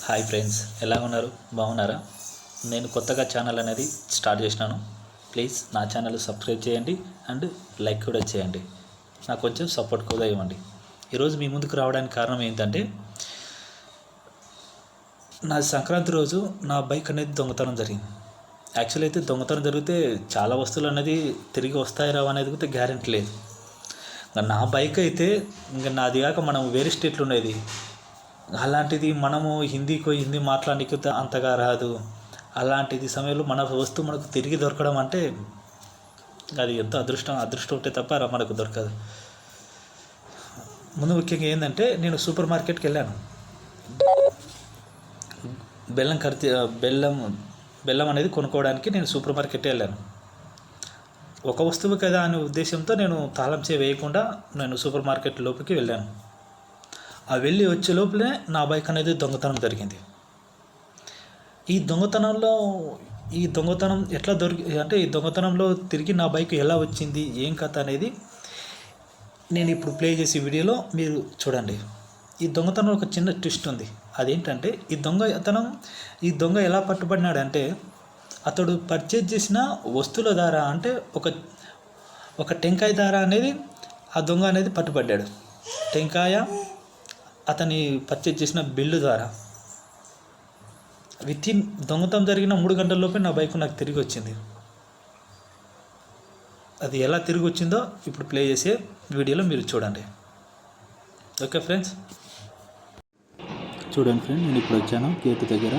Hi friends, ఎలా ఉన్నారు? బాగున్నారా? నేను కొత్తగా ఛానల్ అనేది స్టార్ట్ చేసినాను. ప్లీజ్ నా ఛానల్ సబ్స్క్రైబ్ చేయండి అండ్ లైక్ కూడా చేయండి. నాకు కొంచెం సపోర్ట్ కూడా ఇవ్వండి. ఈరోజు మీ ముందుకు రావడానికి కారణం ఏంటంటే, నా సంక్రాంతి రోజు నా బైక్ అనేది దొంగతనం జరిగింది. యాక్చువల్ అయితే దొంగతనం జరిగితే చాలా వస్తువులు అనేది తిరిగి వస్తాయి రావు అనేది కూడా గ్యారెంటీ లేదు. నా బైక్ అయితే ఇంకా నాది కాక మనం వేరే స్టేట్లో ఉండేది. అలాంటిది మనము హిందీ మాట్లాడడానికి అంతగా రాదు. అలాంటిది సమయంలో మన వస్తువు మనకు తిరిగి దొరకడం అంటే అది ఎంతో అదృష్టం ఉంటే తప్ప మనకు దొరకదు. ముందు ముఖ్యంగా ఏంటంటే, నేను సూపర్ మార్కెట్కి వెళ్ళాను. బెల్లం అనేది కొనుక్కోవడానికి నేను సూపర్ మార్కెట్ వెళ్ళాను. ఒక వస్తువు కదా అనే ఉద్దేశంతో నేను తాళం చేయి వేయకుండా నేను సూపర్ మార్కెట్ లోపలికి వెళ్ళాను. ఆ వెళ్ళి వచ్చే లోపలే నా బైక్ అనేది దొంగతనం జరిగింది. ఈ దొంగతనం ఎట్లా అంటే ఈ దొంగతనంలో తిరిగి నా బైక్ ఎలా వచ్చింది, ఏం కథ అనేది నేను ఇప్పుడు ప్లే చేసే వీడియోలో మీరు చూడండి. ఈ దొంగతనంలో ఒక చిన్న ట్విస్ట్ ఉంది. అదేంటంటే, ఈ దొంగ ఎలా పట్టుబడినాడంటే, అతడు పర్చేజ్ చేసిన వస్తువుల ద్వారా, అంటే ఒక టెంకాయ ద్వారా అనేది ఆ దొంగ అనేది పట్టుబడ్డాడు. టెంకాయ అతని పర్చేజ్ చేసిన బిల్లు ద్వారా దొంగతనం జరిగిన 3 గంటల్లోపే నా బైక్ నాకు తిరిగి వచ్చింది. అది ఎలా తిరిగి వచ్చిందో ఇప్పుడు ప్లే చేసే వీడియోలో మీరు చూడండి. ఓకే ఫ్రెండ్స్, చూడండి ఫ్రెండ్, నేను ఇప్పుడు వచ్చాను గేటు దగ్గర.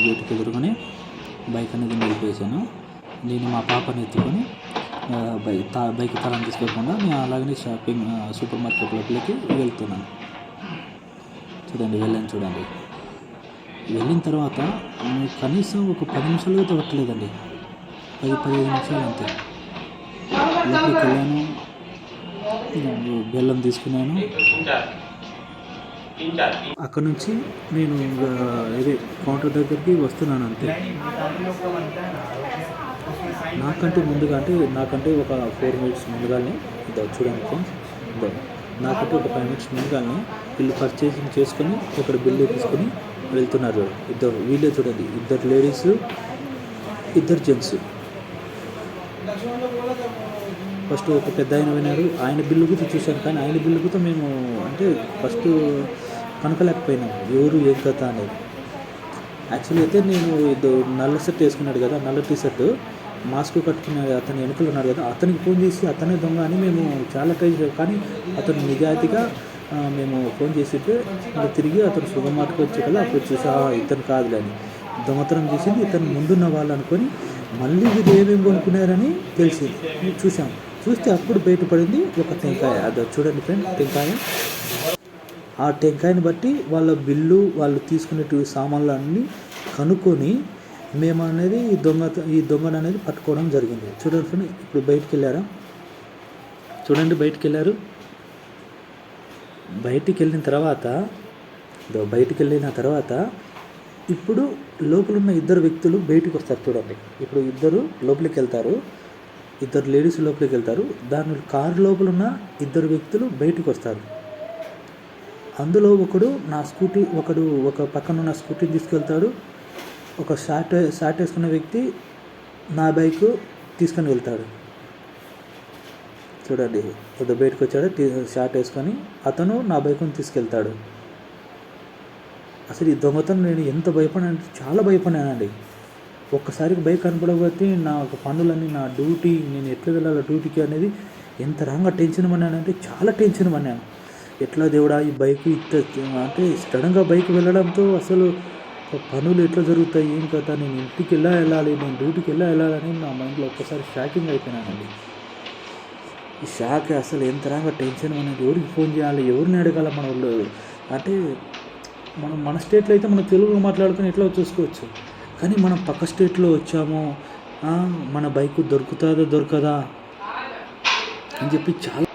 గేటుకి ఎదురుకొని బైక్ అనేది నిలిపేసాను. నేను మా పాపని ఎత్తుకొని బైక్ తాళం తీసుకోకుండా నేను అలాగనే సూపర్ మార్కెట్ లోపలికి వెళ్తున్నాను. చూడండి. వెళ్ళిన తర్వాత కనీసం ఒక 10 నిమిషాలుగా తగ్గట్లేదండి. 10-15 నిమిషాలు అంతే. లోపలికి వెళ్ళాను, బెల్లం తీసుకున్నాను. అక్కడ నుంచి నేను ఇదే కౌంటర్ దగ్గరికి వస్తున్నాను అంతే. నాకంటే ఒక 4 మినిట్స్ ముందుగానే చూడండి ఫ్రెండ్స్, నాకంటే ఒక 5 మినిట్స్ ముందుగానే వీళ్ళు పర్చేసింగ్ చేసుకొని ఇక్కడ బిల్లు తీసుకొని వెళ్తున్నారు. వీళ్ళే చూడండి, 2 లేడీస్ 2 జెంట్స్. ఫస్ట్ ఒక పెద్ద ఆయన విన్నారు, ఆయన బిల్లు కూడా చూశాను. కానీ ఆయన బిల్లు కూడా మేము అంటే ఫస్ట్ కనుకలేకపోయినాము ఎవరు ఏం కథ అనేది. యాక్చువల్లీ అయితే నేను నల్ల షర్ట్ వేసుకున్నాడు కదా, నల్ల టీ షర్ట్, మాస్క్ కట్టుకున్న అతను వెనుకలు ఉన్నాడు కదా, అతనికి ఫోన్ చేసి అతనే దొంగ అని మేము చాలా ట్రై చేసాం. కానీ అతను నిజాయితీగా మేము ఫోన్ చేసితే తిరిగి అతను సూపర్ మార్కెట్కి వచ్చేకల్లా అప్పుడు చూసా ఇతను కాదులే అని. దొంగతనం చేసింది ఇతను ముందున్న వాళ్ళు అనుకొని మళ్ళీ వీళ్ళు ఏమేమి కొనుక్కున్నారని తెలిసింది. చూస్తే అప్పుడు బయటపడింది ఒక టెంకాయ. అది చూడండి ఫ్రెండ్, టెంకాయ. ఆ టెంకాయని బట్టి వాళ్ళ బిల్లు, వాళ్ళు తీసుకునేటివి సామాన్లు అన్నీ కనుక్కొని మేము అనేది ఈ దొంగను అనేది పట్టుకోవడం జరిగింది. చూడండి ఫ్రెండ్, ఇప్పుడు బయటికి వెళ్ళారు. బయటికి వెళ్ళిన తర్వాత ఇప్పుడు లోపల ఉన్న 2 వ్యక్తులు బయటికి వస్తారు. చూడండి, ఇప్పుడు 2 లోపలికి వెళ్తారు, 2 లేడీస్ లోపలికి వెళ్తారు. దాని కారు లోపల ఉన్న 2 వ్యక్తులు బయటికి వస్తారు. అందులో ఒకడు ఒక పక్కన ఉన్న స్కూటీని తీసుకెళ్తాడు. ఒక షార్ట్ వేసుకున్న వ్యక్తి నా బైక్ తీసుకొని వెళ్తాడు. చూడండి, కొద్దిగా బయటకు వచ్చాడు షార్ట్ వేసుకొని, అతను నా బైక్ని తీసుకెళ్తాడు. అసలు ఈ దొంగతనం నేను ఎంత భయపడినంటే చాలా భయపడినానండి. ఒక్కసారికి బైక్ కనపడబట్టి నా పనులన్నీ, నా డ్యూటీ, నేను ఎట్లా వెళ్ళాలి డ్యూటీకి అనేది ఎంత రాంగా టెన్షన్ పడినానంటే చాలా టెన్షన్ పడినాను. ఎట్లా దేవుడా ఈ బైక్ అంటే సడన్గా బైక్ వెళ్ళడంతో అసలు పనులు ఎట్లా జరుగుతాయి, ఏం కదా, నేను ఇంటికి ఎలా వెళ్ళాలి, నేను డ్యూటీకి ఎలా వెళ్ళాలని నా మైండ్లో ఒక్కసారి షాకింగ్ అయిపోయినానండి. ఈ షాక్ అసలు ఎంత రాగా టెన్షన్ అనేది, ఎవరికి ఫోన్ చేయాలి, ఎవరిని అడగాల. మన వాళ్ళు అంటే మన స్టేట్లో అయితే మనం తెలుగులో మాట్లాడుకొని ఎట్లా చూసుకోవచ్చు. కానీ మనం పక్క స్టేట్లో వచ్చాము, మన బైక్ దొరకదా అని చెప్పి చాలా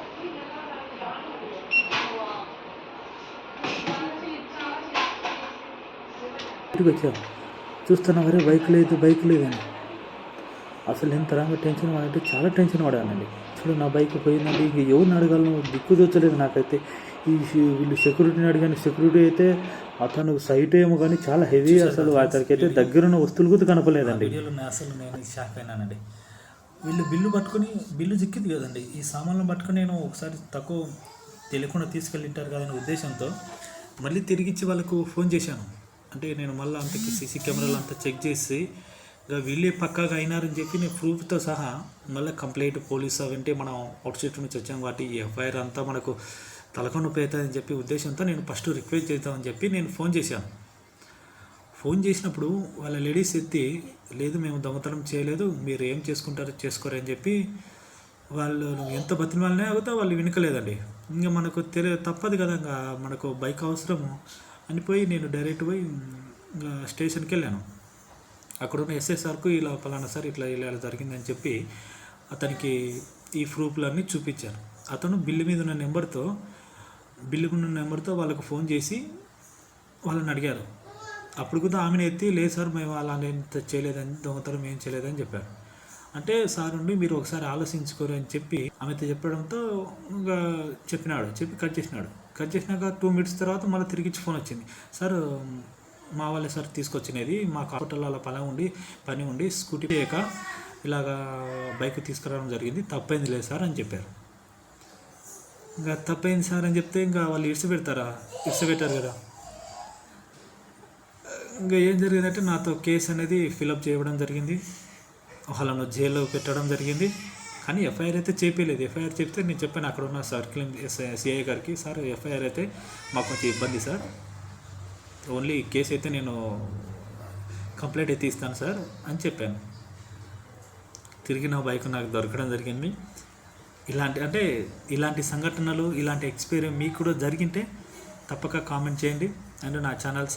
వచ్చాము. చూస్తున్నా వరే బైక్ లేదని అసలు ఎంత రాగా టెన్షన్ పడంటే చాలా టెన్షన్ పడానండి. చూడు, నా బైక్ పోయిందండి, ఇంక ఎవరిని అడగాలను దిక్కు తోచలేదు నాకైతే. వీళ్ళు సెక్యూరిటీని అడిగాను. సెక్యూరిటీ అయితే అతను సైట్ ఏమో కానీ చాలా హెవీ, అసలు అక్కడికి అయితే దగ్గరున్న వస్తువులు కూడా కనపలేదండి. వీడియోలు ఉన్నాయి. అసలు నేను షాక్ అయినానండి. వీళ్ళు బిల్లు పట్టుకొని, బిల్లు చిక్కింది కదండి, ఈ సామాన్లను పట్టుకొని నేను ఒకసారి తక్కువ తెలియకుండా తీసుకెళ్ళింటారు కదనే ఉద్దేశంతో మళ్ళీ తిరిగిచ్చి వాళ్ళకు ఫోన్ చేశాను. అంటే నేను మళ్ళీ అంత సీసీ కెమెరాలు అంతా చెక్ చేసి ఇక వీళ్ళే పక్కాగా అయినారని చెప్పి నేను ప్రూఫ్తో సహా మళ్ళీ కంప్లైంట్ పోలీసు అవంటే మనం అవుట్ సైడ్ నుంచి వచ్చాం కాబట్టి ఈ ఎఫ్ఐఆర్ అంతా మనకు తలకొండ నొప్పి అవుతుందని చెప్పి ఉద్దేశంతో నేను ఫస్ట్ రిక్వెస్ట్ చేద్దామని చెప్పి నేను ఫోన్ చేశాను. ఫోన్ చేసినప్పుడు వాళ్ళ లేడీస్ ఎత్తి, లేదు మేము దొంగతనం చేయలేదు, మీరు ఏం చేసుకుంటారో చేసుకోరు అని చెప్పి వాళ్ళు ఎంత బతిమాలనే అవుతా వాళ్ళు వినకలేదండి. ఇంకా మనకు తప్పదు కదా, ఇంకా మనకు బైక్ అవసరము అని పోయి నేను డైరెక్ట్ పోయి ఇంకా స్టేషన్కి వెళ్ళాను. అక్కడున్న ఎస్ఐసార్కు ఇలా పలానా సార్ ఇట్లా ఇలా జరిగిందని చెప్పి అతనికి ఈ ప్రూఫ్లన్నీ చూపించారు. అతను బిల్లు మీద ఉన్న నెంబర్తో వాళ్ళకు ఫోన్ చేసి వాళ్ళని అడిగారు. అప్పుడు కూడా ఆమెను ఎత్తి, లేదు సార్ మేము అలా చేయలేదని, దొంగతనం ఏం చేయలేదని చెప్పారు. అంటే సార్ ఉండి మీరు ఒకసారి ఆలోచించుకోరు అని చెప్పి ఆమెతో చెప్పడంతో ఇంకా చెప్పి కట్ చేసినాక 2 minutes తర్వాత మళ్ళీ తిరిగిచ్చి ఫోన్ వచ్చింది. సార్ మా వాళ్ళే సార్ తీసుకొచ్చినది, మా హాస్పిటల్లో అలా పని ఉండి స్కూటీ చేయక ఇలాగా బైక్ తీసుకురావడం జరిగింది, తప్పైంది లేదు సార్ అని చెప్పారు. ఇంకా తప్పైంది సార్ అని చెప్తే ఇంకా వాళ్ళు ఇడిచిపెట్టారు కదా. ఇంకా ఏం జరిగిందంటే నాతో కేసు అనేది ఫిలప్ చేయడం జరిగింది, వాళ్ళను జైల్లో పెట్టడం జరిగింది. కానీ ఎఫ్ఐఆర్ అయితే చేపలేదు. ఎఫ్ఐఆర్ చెప్తే నేను చెప్పాను అక్కడ ఉన్న సర్కిల్ సిఐ గారికి, సార్ ఎఫ్ఐఆర్ అయితే మాకు కొంచెం ఇబ్బంది సార్, ఓన్లీ కేసు అయితే నేను కంప్లైంట్ అయితే ఇస్తాను సార్ అని చెప్పాను. తిరిగి నా బైక్ నాకు దొరకడం జరిగింది. ఇలాంటి సంఘటనలు, ఇలాంటి ఎక్స్పీరియన్స్ మీకు కూడా జరిగింటే తప్పక కామెంట్ చేయండి అండ్ నా ఛానల్